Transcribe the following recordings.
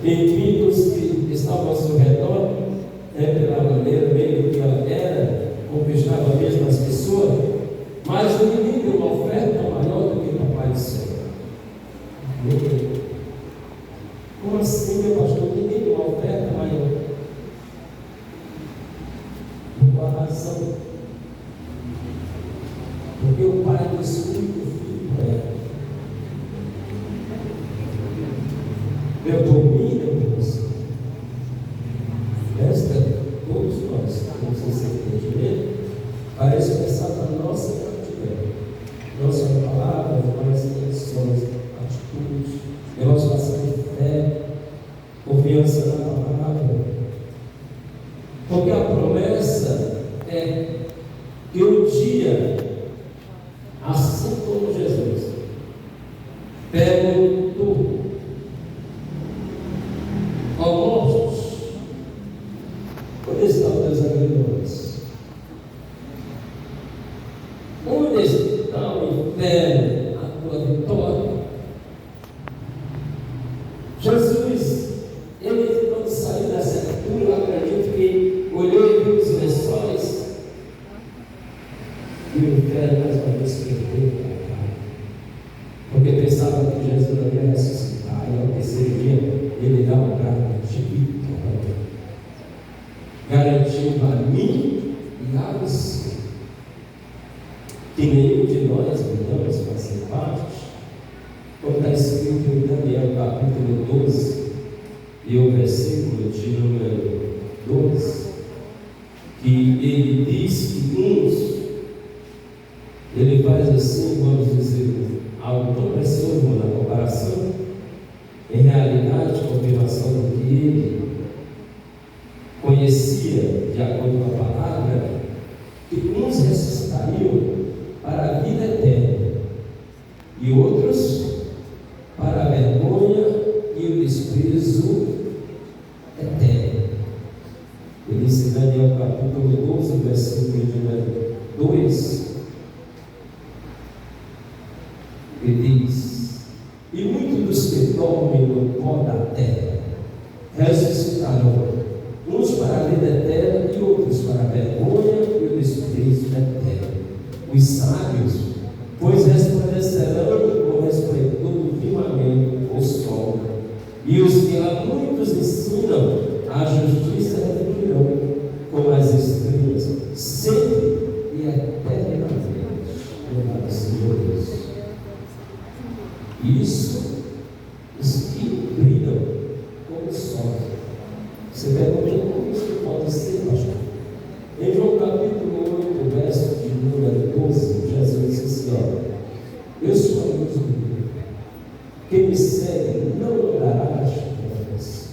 Enfim, os que estavam ao seu redor, pela maneira meio que ela era, conquistava mesmo as pessoas, mas ninguém deu uma oferta maior do que o Papai do Céu. Como assim, meu pastor? Ninguém deu uma oferta maior. Por qual razão? Porque o Pai disse muito filho para ela. Eu domino por você. Esta, todos nós temos esse entendimento para expressar a nossa gratidão. Não só em palavras, mas em ações, atitudes, demonstração de fé, confiança na palavra. Porque a promessa é que um dia, assim como Jesus, pega tudo, mortos, onde estão teus agredores? Onde está o inferno, a tua vitória? Jesus, ele quando saiu da sepultura, eu acredito que olhou e viu os lençóis, e o inferno mais uma vez perdeu para cá, porque pensava que Jesus não ia ressuscitar, e ao terceiro dia ele dá um grado de vitória, garantindo a mim e a você que nenhum de nós podemos fazer parte, como está escrito em Daniel capítulo 12 e o versículo de número 12, que ele diz que uns, ele faz assim, vamos dizer, algo tão precioso na comparação, em realidade, confirmação do que ele conhecia, de acordo com a palavra, que uns ressuscitariam para a vida eterna e outros para a vergonha e o desprezo eterno. Ele disse em Daniel capítulo 12, versículo de número 2, ele diz: e muitos dos que dormem no pó da terra ressuscitarão, uns para a vida eterna e outros para a vergonha e o desprezo eterno. Os sábios, pois resplandecerão com resplendor do firmamento o sol, e os que a muitos ensinam a justiça refletirão como as estrelas, sempre e eternamente. Louvado Senhor Deus. Isso, os que brilham como o sol. Você pergunta como isso pode ser, pastor? Em João capítulo 8, verso de número 12, Jesus disse assim: olha, eu sou a luz do mundo. Quem me segue não andará nas trevas,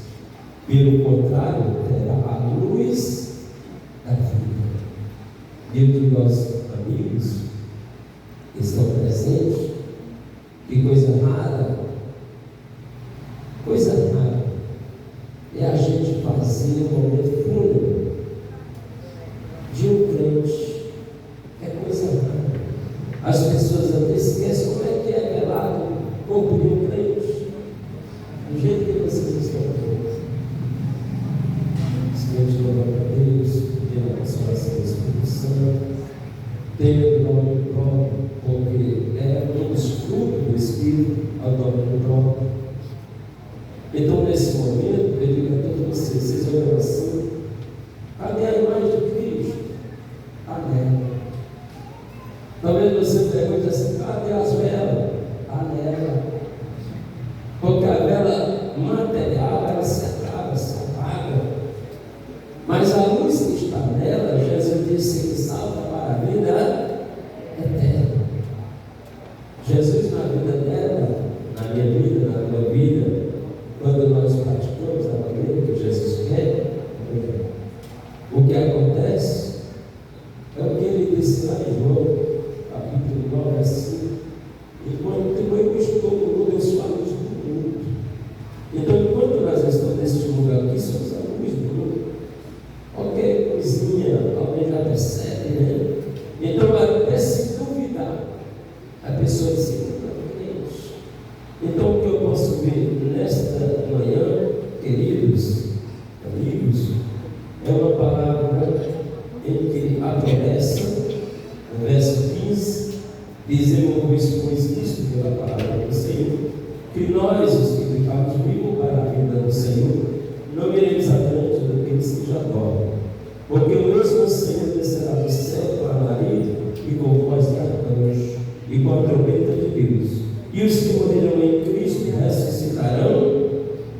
pelo contrário, terá a luz da vida. Dentro dos nossos amigos que estão presentes, que coisa rara é a gente fazer um momento fúnebre de um crente. É coisa rara. As pessoas até esquecem como é que é velado o corpo de um crente, do jeito que vocês estão vendo. Os crentes louvam a Deus, têm a consolação do Espírito Santo, têm o nome próprio, porque é um dos frutos do Espírito, ao nome próprio. Então, nesse momento, eu digo a todos vocês olham assim: cadê a imagem de Cristo? Cadê? Talvez você pergunte assim: cadê as velas? Cadê? Porque a vela material, ela se acaba, se apaga. Mas a luz que está nela, Jesus disse que salta para a vida eterna. Jesus, na vida dela, na minha vida, na tua vida, quando nós praticamos da maneira que Jesus quer, o que acontece é o que ele disse lá em João, capítulo 9, assim, que nós, os que ficamos vivos para a vinda do Senhor, não iremos adiante daqueles que já dormem. Porque o mesmo Senhor descerá do céu com alarido e com voz de arcanjo e com a trombeta de Deus. E os que morrerão em Cristo ressuscitarão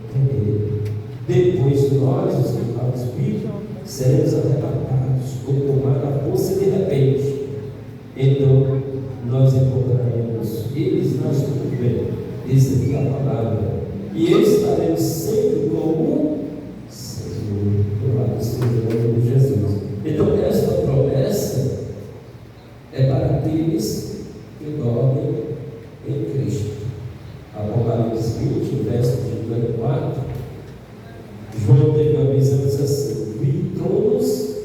primeiro. Depois nós, os que ficamos vivos, seremos arrebatados ou tomar a força de repente. Então nós encontraremos eles nas nuvens, diz aqui a palavra, e estaremos sempre com o Senhor. Louvado seja o nome de Jesus. Então esta promessa é para aqueles que dormem em Cristo. Apocalipse 20, verso de número 4, João teve uma visão, diz assim: vi tronos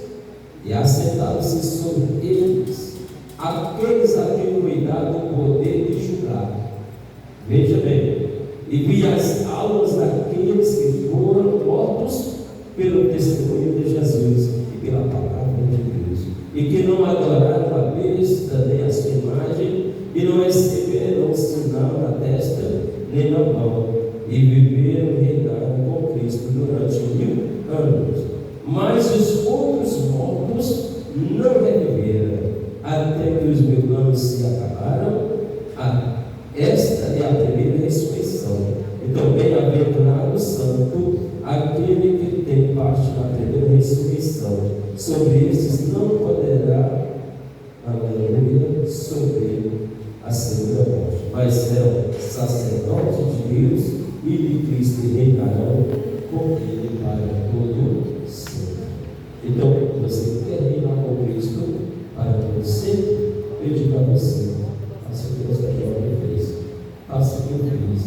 e assentados-se sobre eles aqueles a quem foi dado o poder de julgar. Veja bem, e vi as almas daqueles que foram mortos pelo testemunho de Jesus e pela palavra de Deus, e que não adoraram a besta nem a sua imagem, e não receberam sinal na testa nem na mão, e viveram e reinaram com Cristo durante 1000 anos. Mas os outros mortos não reviveram, até que os 1000 anos se acabaram. Esta é a primeira ressurreição. Então, bem-aventurado o santo, aquele que tem parte na primeira ressurreição. Sobre estes não poderá, aleluia, sofrer a segunda morte, mas serão sacerdotes de Deus e de Cristo, e reinarão com ele para todo sempre. Então, você quer reinar com Cristo para todo sempre? Eu digo a você: faça o que Deus fez, faça o que eu fiz,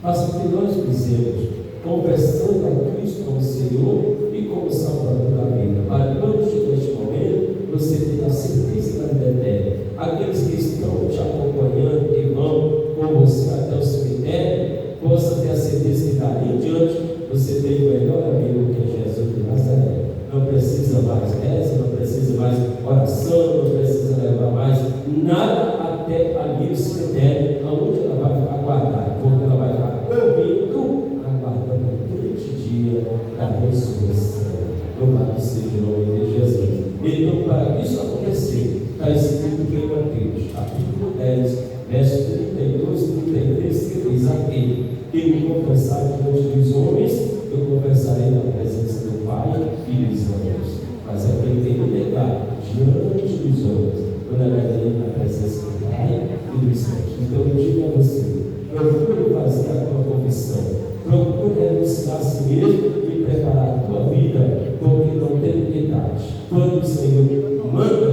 faça o que nós fizemos, confessando a Cristo como Senhor e como Salvador da vida, para quando chegar este momento, você tenha a certeza da vida eterna. Aqueles que estão te acompanhando, que vão com você até o cemitério, possa ter a certeza que dali em diante você tem o melhor amigo, que é Jesus de Nazaré. Não precisa mais reza, não precisa mais oração, não precisa levar mais nada até ali o cemitério, onde ela vai ficar guardada, porque ela vai ficar ouvindo, aguardando o grande dia da ressurreição. Louvado seja o nome de Jesus. Então, para que isso acontecer, está escrito em Mateus, capítulo 10, versos 32 e 33, que diz: aquele que me confessar diante dos homens, eu confessarei na presença do Pai e dos anjos. Mas aquele que me negar diante dos homens, eu negarei na presença do Pai e dos anjos. Então eu digo a você: procure fazer a tua confissão, procure renunciar a si mesmo e preparar a tua vida, porque não tem idade. Quando o Senhor manda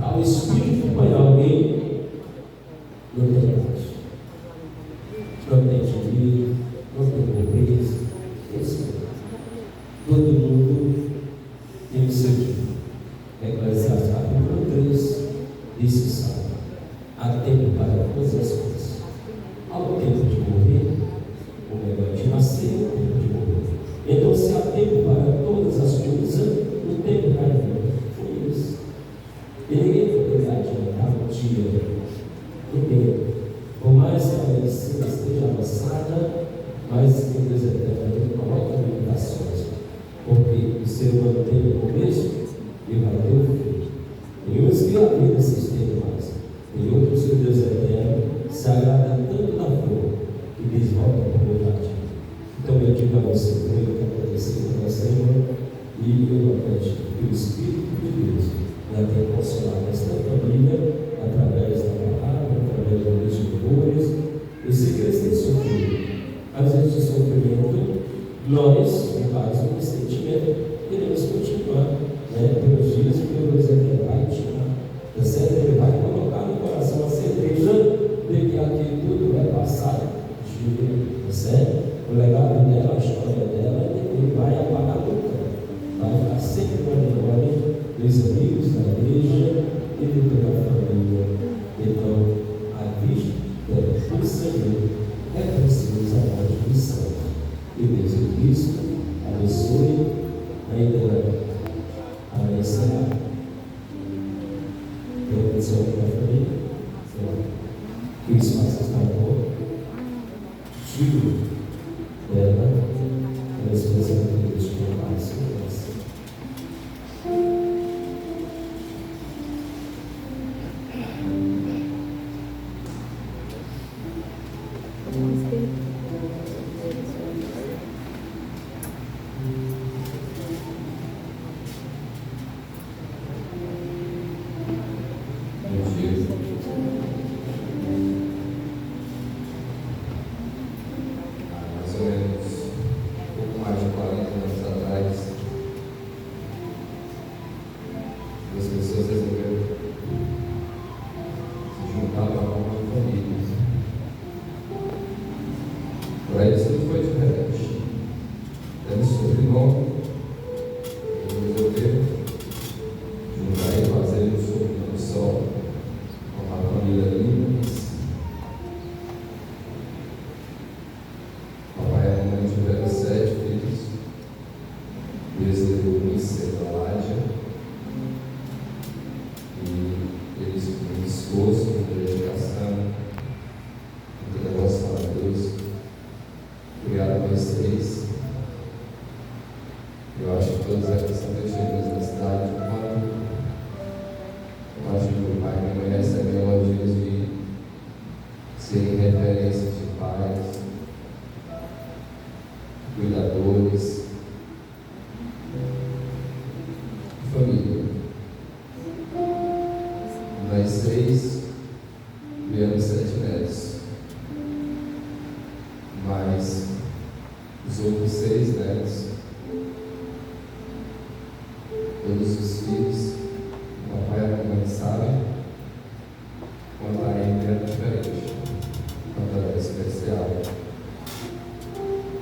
ao Espírito põe alguém, não tem idade, não tem dinheiro, não tem pobreza. Todo mundo tem o seu dia. Eclesiastes capítulo 3 diz o Salmo: há tempo para todas as coisas. Há o tempo de morrer, o melhor de nascer, o tempo de morrer. Então, se há tempo para todas as coisas, o tempo para viver foi isso. E ninguém poderia adiantar o dia, o tempo. Por mais que a medicina esteja avançada, mas em Deus eterno coloca limitações, porque o ser humano tem o começo e vai ter o fim. Tem uns que a vida se estende mais, tem outros que o Deus eterno se agrada tanto da flor que desvolta para o jardim. Então eu digo a você, creio que acontecer com você, e eu acredito que o Espírito de Deus já tem consolado esta família através da palavra, através dos louvores. Eu sei que eles têm sofrido. Às vezes, de sofrimento, nós, em base no sentimento, queremos continuar, pelos dias que Deus vai tirar. Tá certo? Ele vai colocar no coração a certeza de que aquilo tudo vai passar. Tá certo? O legado dela, a história dela, ele vai apagar nunca. Vai ficar sempre na memória dos amigos da igreja e de toda a família. Então, a vista do Senhor é preciso a morte do santo. E Deus Cristo abençoe ainda a encerrar. Tem abençoe a família. Que o espaço está bom. meus pensamentos com mais segurança. Para eles tudo foi diferente. Tendo sobrenome, eles resolveram juntar e fazer um sobrenome só, com uma família linda. Papai e a mamãe tiveram 7 filhos. Eles levou cedo a Ládia. E eles, com esforço, com dedicação, com devoção a Deus, criaram mais 3. Eu acho que todos aqui são testemunhas da cidade. Quando eu acho que o pai e a mãe recebem elogios de serem referências de pais, cuidadores, família. Das 6 vieram 7 netos, mas os outros 6 netos, todos os filhos, o papai e a mamãe sabem quanto a Amy era diferente, quanto ela era especial,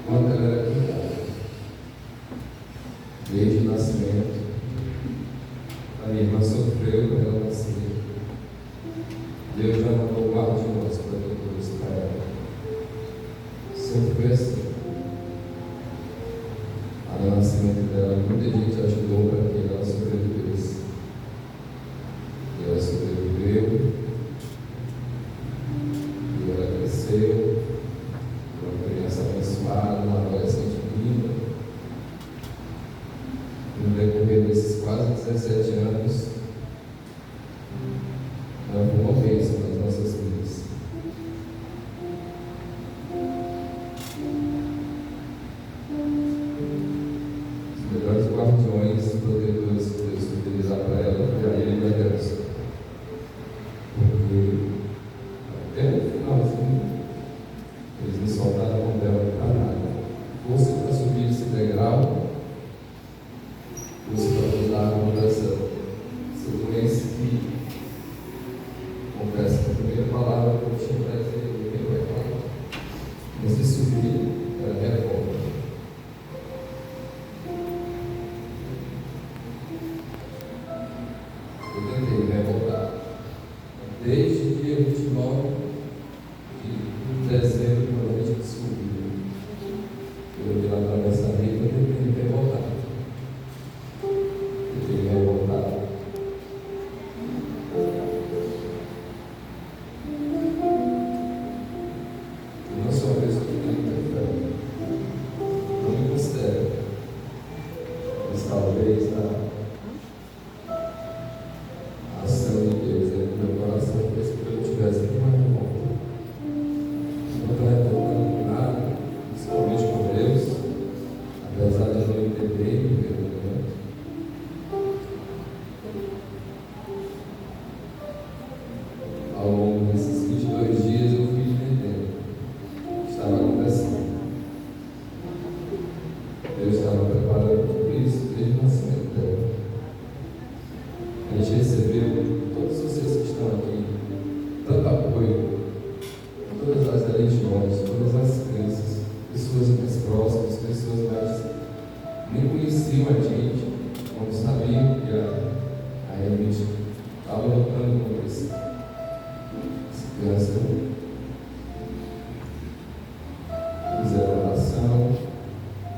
quanto ela era cuidada. Desde o nascimento, a minha irmã sofreu quando ela nasceu. Deus já mandou guardiões protetores para ela. Sempre foi assim. No nascimento dela, muita gente ajudou para que ela sobrevivesse. E ela sobreviveu, e ela cresceu, uma criança abençoada, uma adolescente linda. No decorrer desses quase 17 anos, ela foi uma bênção nas nossas vidas. Melhores guardiões e protetores que Deus utilizar para ela, para ele e a Deus. Porque até no finalzinho, eles não soltaram a mão dela para nada. Fosse para subir esse degrau, fosse para mudar a mão dessa doença que, confesso que a primeira palavra que eu tinha para dizer, ele vai falar, nesse subir, era revolta. Eu tentei me revoltar. Desde o dia 29 de dezembro, quando a gente subiu, eu vi lá para nossa vida, eu tentei me revoltar. Tentei me revoltar. Eu não sou uma pessoa que tem muita fé. Não me considero. Mas talvez a ação de Deus dentro do meu coração fez com que eu tivesse uma revolta. Não estou revoltando com nada, principalmente com Deus, apesar de não entender no primeiro momento. Ao longo desses 22 dias eu fui entendendo o que estava acontecendo. Deus estava preparando tudo isso desde o nascimento dela. A gente recebeu, todos vocês que estão aqui, tanto apoio, todas as religiões, todas as crenças, pessoas mais próximas, pessoas mais nem conheciam a gente, não sabiam que a gente estava lutando contra esse câncer. Fizeram oração,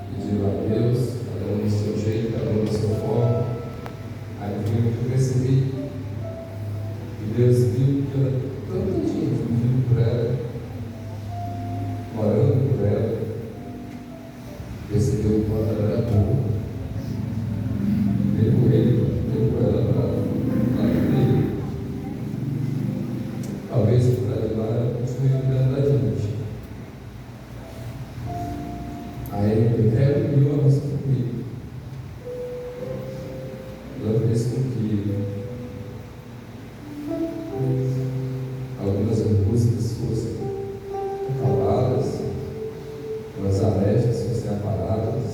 pediram a Deus, cada um do seu jeito, cada um da sua forma. Aí eu percebi que Deus viu que ela, tanta gente vindo por ela, orando por ela, percebeu o Aí ele reuniu a nossa família. Ela fez com que algumas músicas fossem caladas, as arestas fossem aparadas,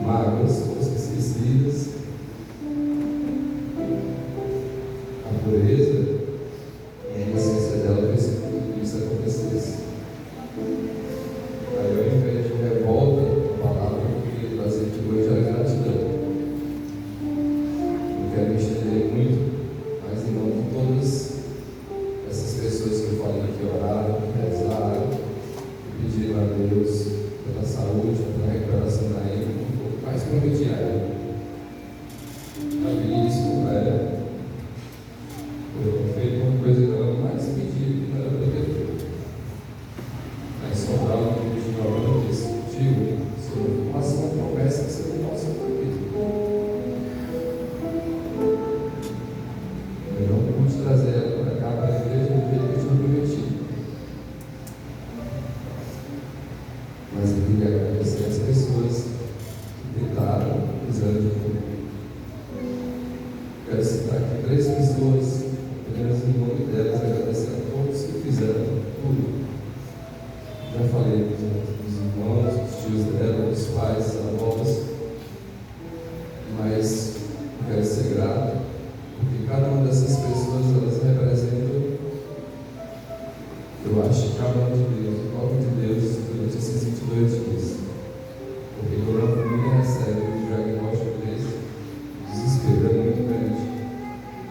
mágoas fossem esquecidas, a pureza e a inocência dela fez com que isso acontecesse. Aí, ao invés de revolta, a palavra que eu queria trazer aqui hoje era gratidão. Não quero me estender muito, mas em nome de todas essas pessoas que eu falei que oraram, que rezaram, que pediram a Deus pela saúde, pela recuperação da Amy, mas prometi a ela. Sabia isso, eu feito uma coisa que ela mais pedia, que não era para ter feito. Aí sobrava um vídeo de hora e disse: tio, se eu faço uma promessa que você não possa cumprir. Eu não pude trazer ela para cá, para a igreja, do jeito que eu tinha prometido. Mas eu queria agradecer as pessoas que tentaram, usando de tudo. Quero citar aqui 3 pessoas, apenas em nome delas, agradecer a todos que fizeram tudo. Já falei dos irmãos, dos tios dela, dos pais, dos avós, mas quero ser grato, porque cada uma dessas pessoas, elas representam, eu acho, cada um de Deus, o próprio de Deus, durante esses 22 dias. Porque quando a família recebe o diagnóstico desse, o desespero é muito grande.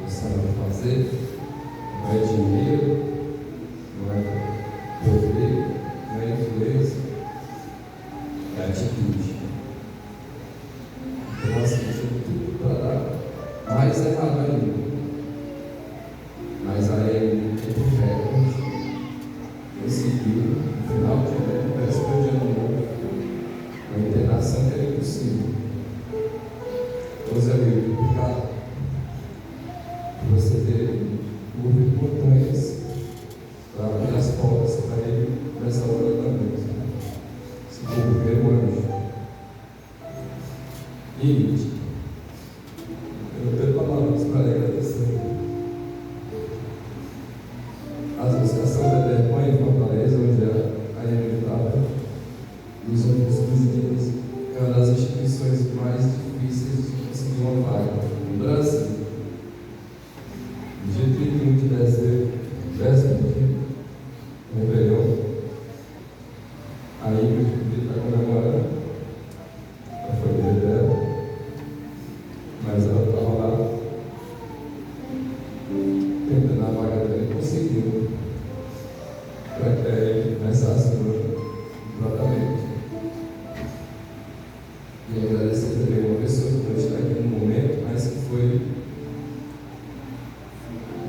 Nós sabemos fazer, não é dinheiro, não é poder, não é influência, é atitude. Então nós temos tudo para dar mais errado ainda. Mas aí o recorde conseguiu, no final de ano, véspera de ano novo, uma internação que era impossível. Então, Zé Wilton, obrigado por você ter movido montanhas para abrir as portas para ele nessa hora da noite. Se for o primeiro anjo. E eu não tenho palavras para lhe agradecer. A Associação da Vergonha em Fortaleza, onde a Amy estava, nos últimos 15 dias, é uma das instituições mais difíceis de conseguir uma vaga no Brasil. No dia 31 de dezembro, véspera de Réveillon, a Ingrid está comemorando a família dela, mas ela estava lá tentando a vaga dela e conseguiu, para que ele começasse o tratamento. E agradecer também uma pessoa que não está aqui no momento, mas que foi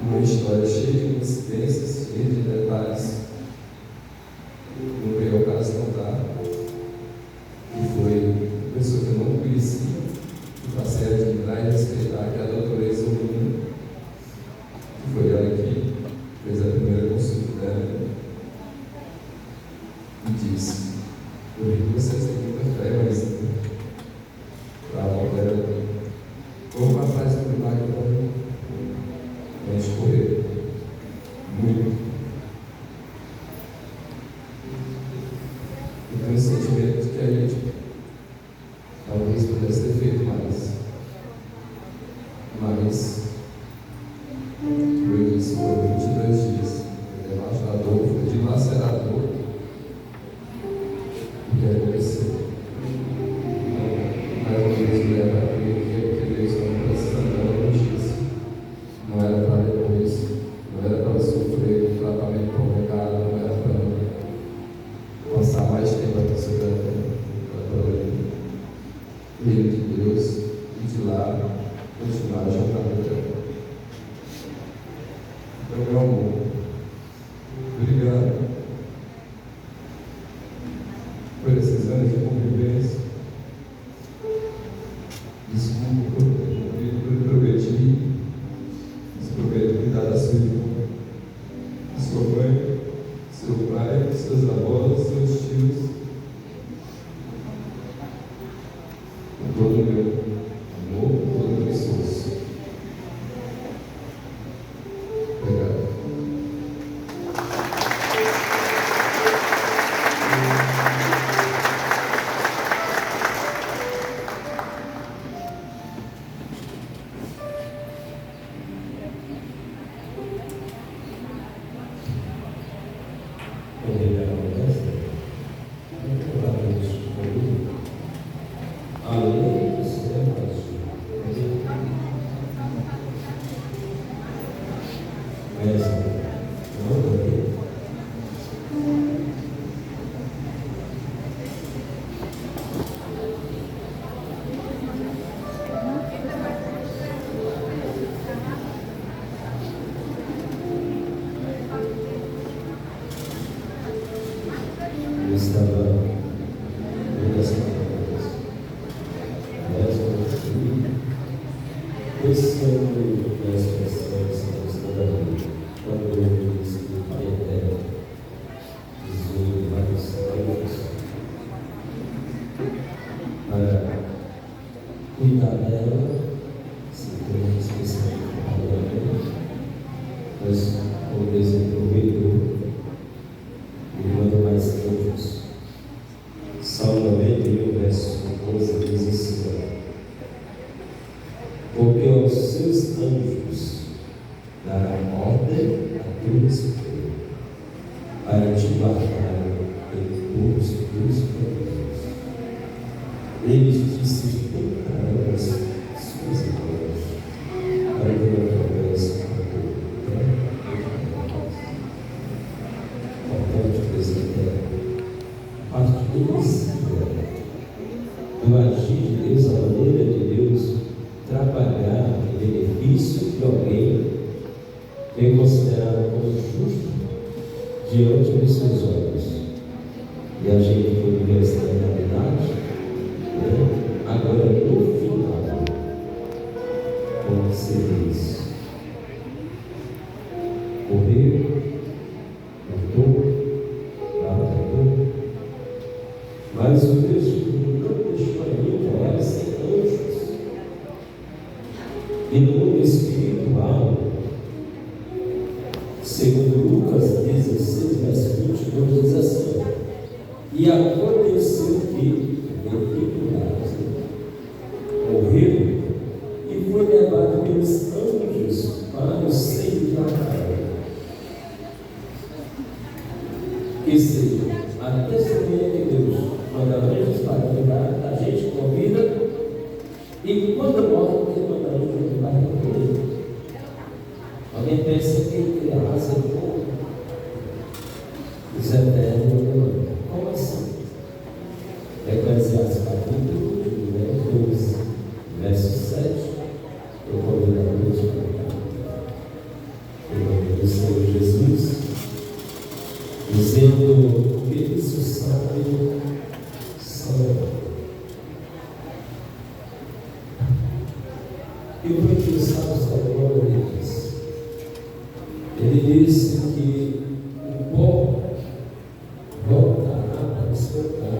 uma história cheia de coincidências, cheia de detalhes. Não veio ao caso contar, que foi uma pessoa que eu não conhecia, que passei a admirar e respeitar, que é a doutora Isolina, que foi ela que fez a primeira consulta dela e disse: eu vi que vocês têm muita fé, mas para a volta dela, como atrás do milagre para mim, a gente correu muito. Eu tenho um sentimento de que a gente talvez pudesse ter feito mais. Mas, como eu disse, foram 22 dias. Foi devastador, foi dilacerador. E acontecer. Mais uma vez me leva a crer que Deus não precisa dar notícia. Não era para depois, não era para sofrer um tratamento prolongado, não era para passar mais tempo aqui sobre a reino de Deus e de lá continuar a jornada dela. Então, meu amor, obrigado por esses anos de convivência. Desculpa por ter prometido, mas prometo cuidar da sua irmã, da sua mãe, do seu pai, dos seus avós, dos seus tios. pensando nas pessoas que estão ali, quando eu disse que o Pai Eterno usou vários anjos para cuidar dela, se tem uma especial dela, mas como Deus aproveitou e manda mais anjos. Salmo 91, verso 11 diz assim: porque aos seus anjos dará ordem a teu respeito, para te guardar em todos os teus caminhos. Eles te sustentarão as suas mãos, para que não tropeces com o pé. Importante coisa é a parte do agir de Deus, a maneira de Deus trabalhar em benefício de alguém é considerado como justo diante dos seus olhos. E a gente foi ver essa realidade, agora no final, como se diz, correu, lutou, batalhou, mas o Deus não deixou a mim olhar sem anjos. E no mundo espiritual, segundo Lucas 16, verso 22, diz assim: e aconteceu que morreu e foi levado pelos anjos para o seio de Abraão. Que seja, a testemunha de Deus, quando a gente está cuidando, a gente convida, e quando morre, ele manda a gente cuidar dele. Alguém pensa que ele arrasa o povo, os eternos, como assim? Eclesiastes capítulo 12, verso 7, eu convido a Deus para cá. Em nome do Senhor Jesus, dizendo que isso sabe, e o que os sábios Salomão diz? Ele disse que o pó voltará para o seu pó,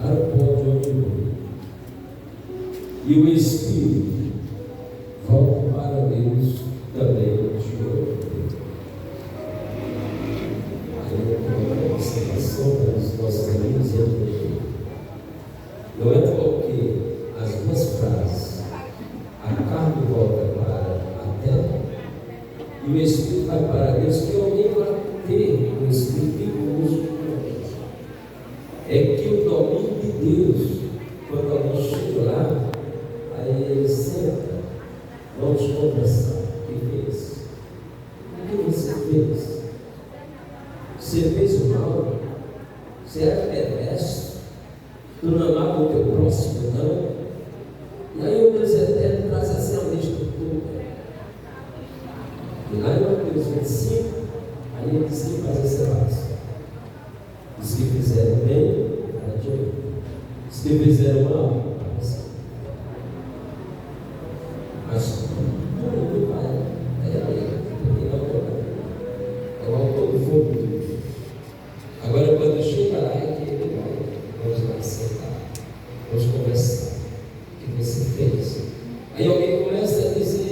para o pó de onde veio, e o Espírito volta para Deus também de onde veio. Aí uma observação para os nossos amigos e amigos. Não é porque as duas frases, a carne volta para a terra e o Espírito vai para Deus, que alguém vai ter o Espírito incluso. É que o domínio de Deus, quando alguém chega lá, aí ele senta, vamos conversar. O que fez? O que você fez? Você fez o mal? Você era perverso? Tu não amava o teu próximo, não? E aí o Deus eterno traz assim a lista de tudo. E lá em Mateus 25, aí ele diz que faz essa base. Os que fizeram bem, para adiante. Os que fizeram mal, para cima. Mas tudo vai. É o autor do fogo de Deus. Agora, quando chega lá, é que ele vai. Vamos lá sentar. Vamos conversar. O que você fez? Aí alguém começa a dizer.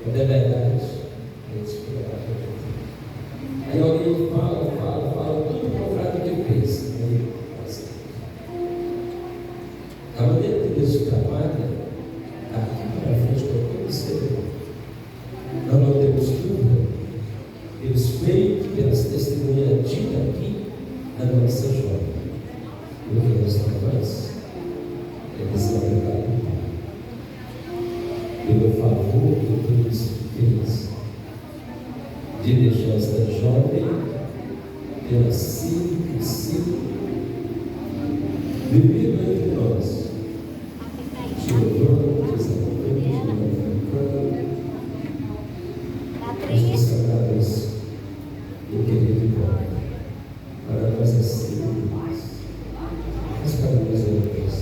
Quando é verdade, a gente fica lá. Aí alguém fala, tudo contrário do que fez. Aí, assim. A maneira que Deus trabalha, está aqui para frente com todo o ser. Nós não temos dúvida pelos feitos, pelas testemunhas ditas aqui da nossa jovem. O que nós estamos é desapegar pelo favor que Deus fez de deixar esta jovem ter nascido, crescido, vivido entre nós, te louvando, desapegar, nós nos sagrados e querido irmão, para nós assim, mas para nós é Deus.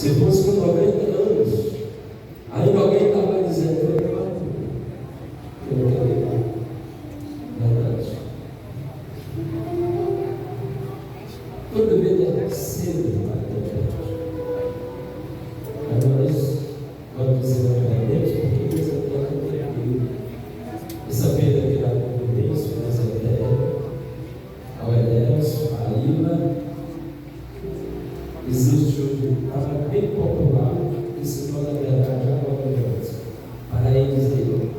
Se fosse com 90 anos, ainda alguém estava dizendo, eu não quero ir lá. Verdade. Toda vida é cedo para ter. Mas nós vamos dizer realmente porque Deus é tão tranquilo. Essa perda que dá convivência, mas a ideia, ao Enéas, a Ilha, existe hoje, estava bem popular, que se torna verdade agora. Para eles aí,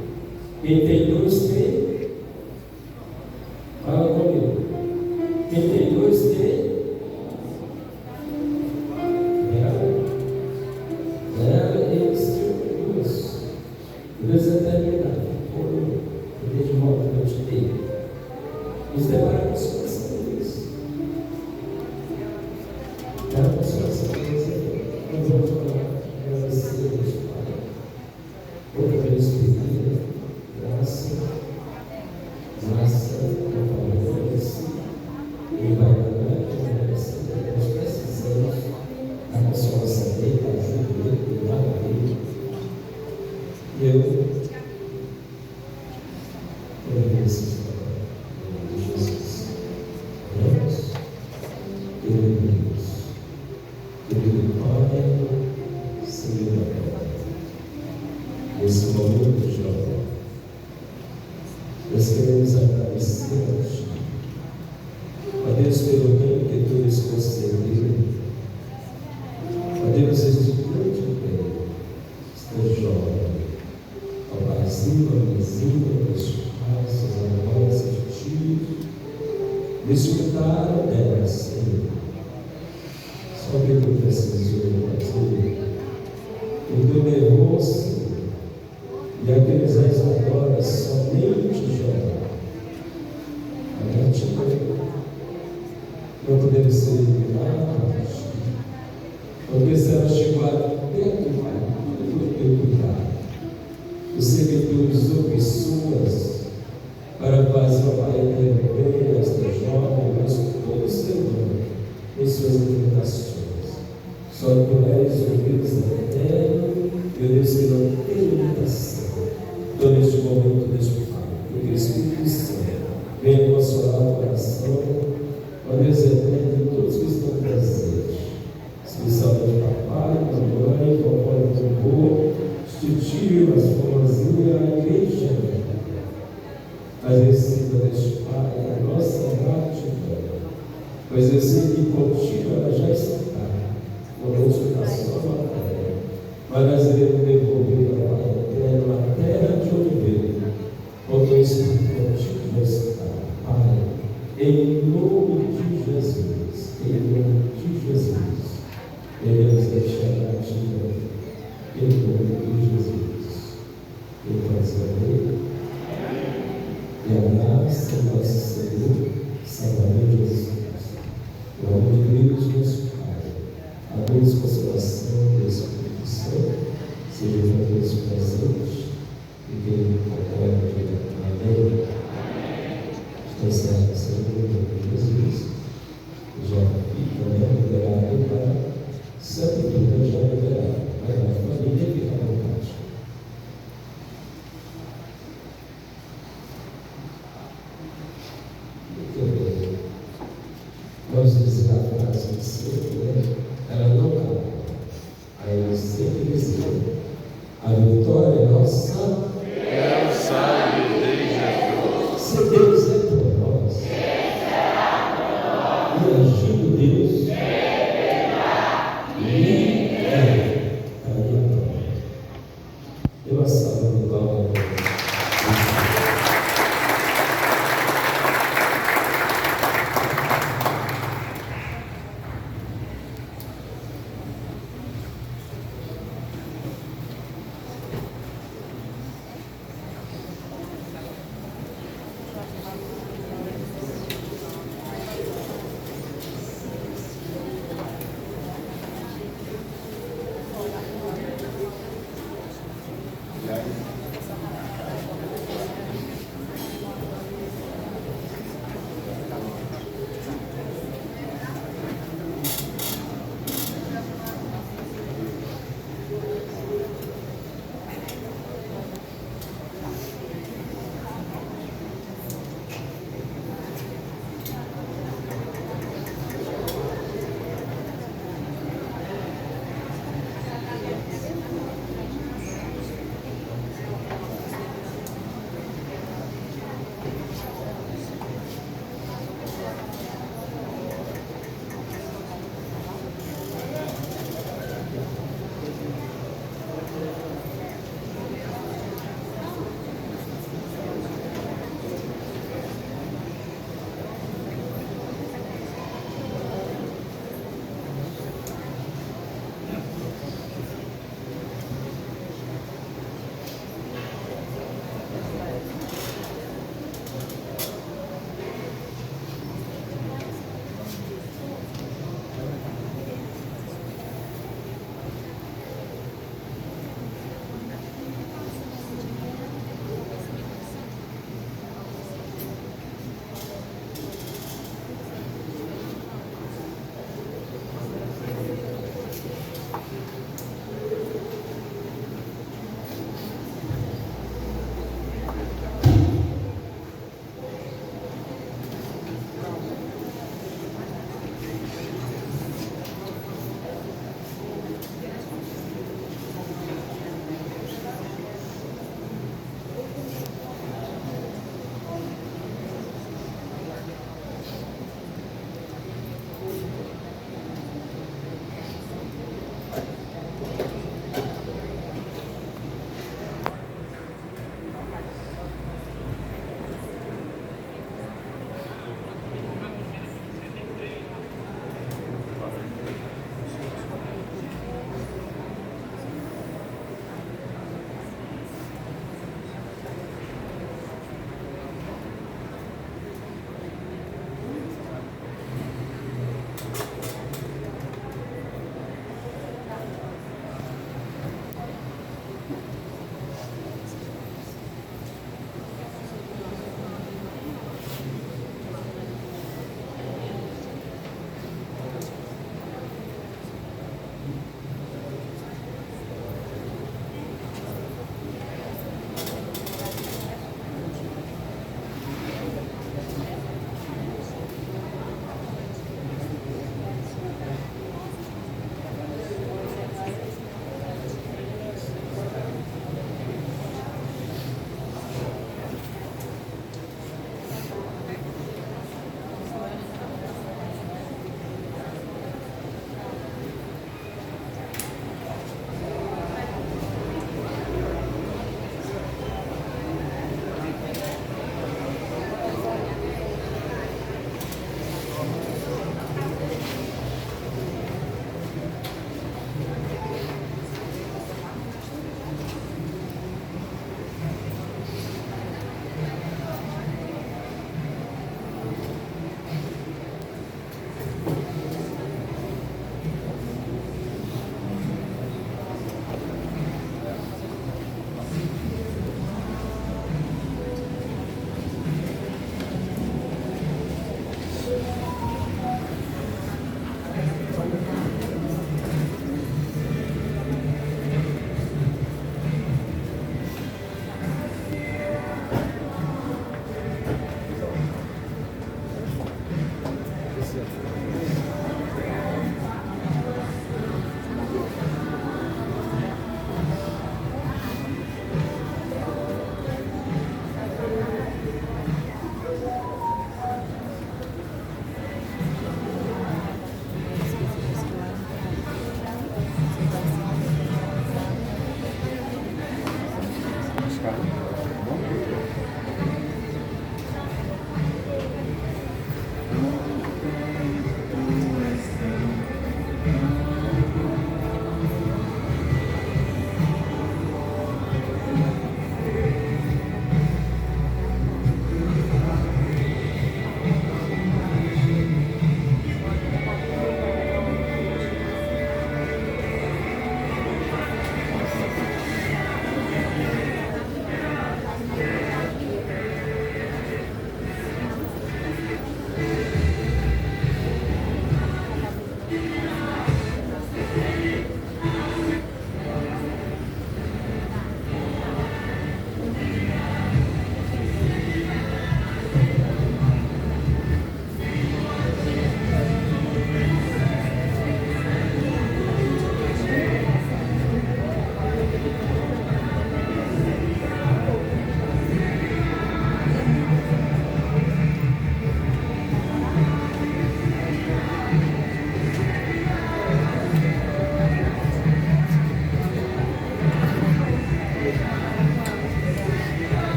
quem tem dois tem, fala comigo. Quem tem dois tem, eles tinham duas. Deus é terminado. Eu de volta que eu te dei. Nos depara com a situação deles. Era a consolação deles. Nós vamos falar, agradecer a Deus, Pai. Outra vez pedir graça, não falamos isso. E vai dar graça. Nós precisamos da consolação dele, da ajuda dele, do lado dele. E eu agradeço a Jesus. Oramos. Querido Deus, querido Pai, Senhor, nesse momento, Jovem, nós queremos agradecer a Ti, a Deus, pelo bem que Tu nos concedeu, a Deus, este grande bem, este jovem, ao Brasil, ao vizinho, aos pais, aos avós, aos tios, desfrutaram dela, Senhor. Só que Tu precisou fazer, o Teu levou, Senhor, e aqueles reis agora somente jovem. A gratidão não podemos ser eliminados, porque se ela chegou até do Pai, tudo foi Teu cuidado. Você que Tu usou pessoas para fazer o Pai interromper esta jovem, mas todo ser humano em suas limitações. Só Tu és o Deus eterno, meu Deus que não tem limitação. Então, neste momento, Deus Pai, porque o Espírito Santo venha consolar o coração, ó Deus eterno, de todos que estão presentes, especialmente papai, mamãe, vovó e vovô, tio, as formazinhas, a igreja, mas receba deste Pai a nossa gratidão, pois eu sei que contigo ela já está, conosco na sua matéria, mas nós iremos devolver a Pai eterno, a terra de onde veio, porque o Espírito contigo já está, Pai, em nome de Jesus, em nome de Jesus, queremos deixar a gratidão, em nome de Jesus. Em razão dele, e a graça do nosso Senhor, Salvador Jesus Cristo, o amor de Deus, nosso Pai, a luz e consolação do Espírito Santo, seja com Deus presente e quem concorda de amém. Estou certo, Senhor, em nome de Jesus, já fica liberado para Santo, já liberado, para a família fica à vontade. Vamos dizer a frase de sempre, né? Ela não acaba. Aí eu sempre dizer: a vitória é nossa. É o sangue de Jesus. Se Deus é por nós, e agindo Deus, ninguém.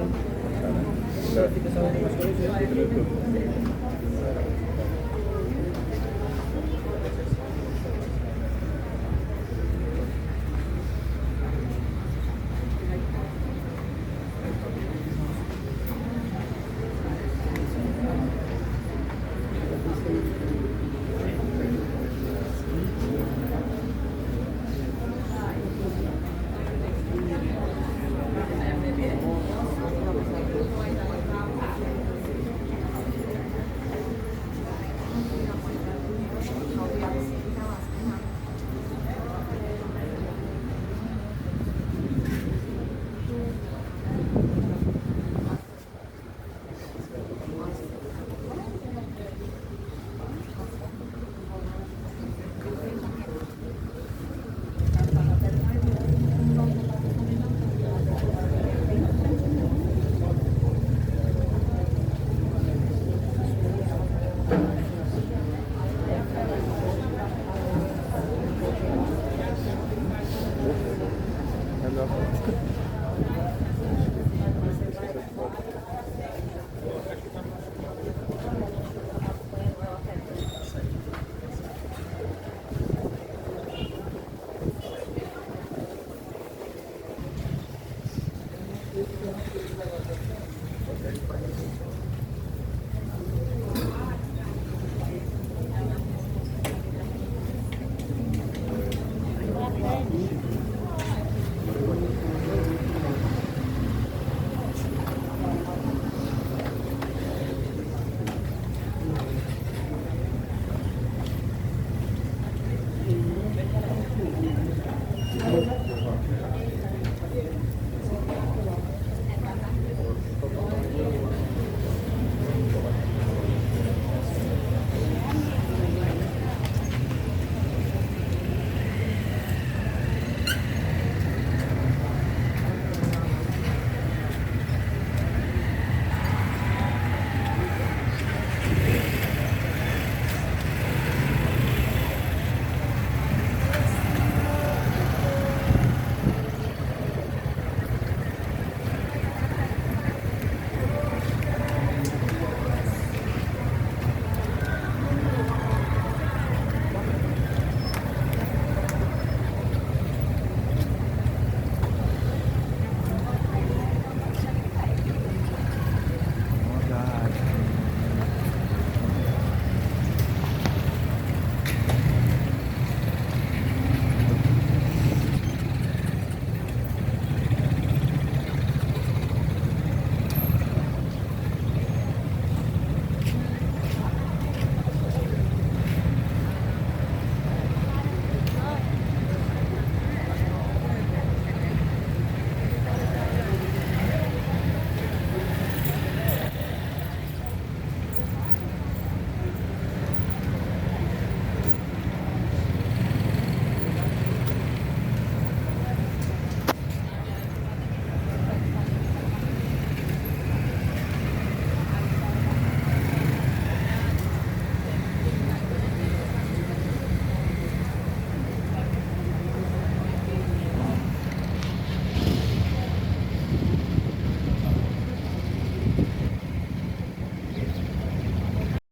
Agora fica só umas coisas.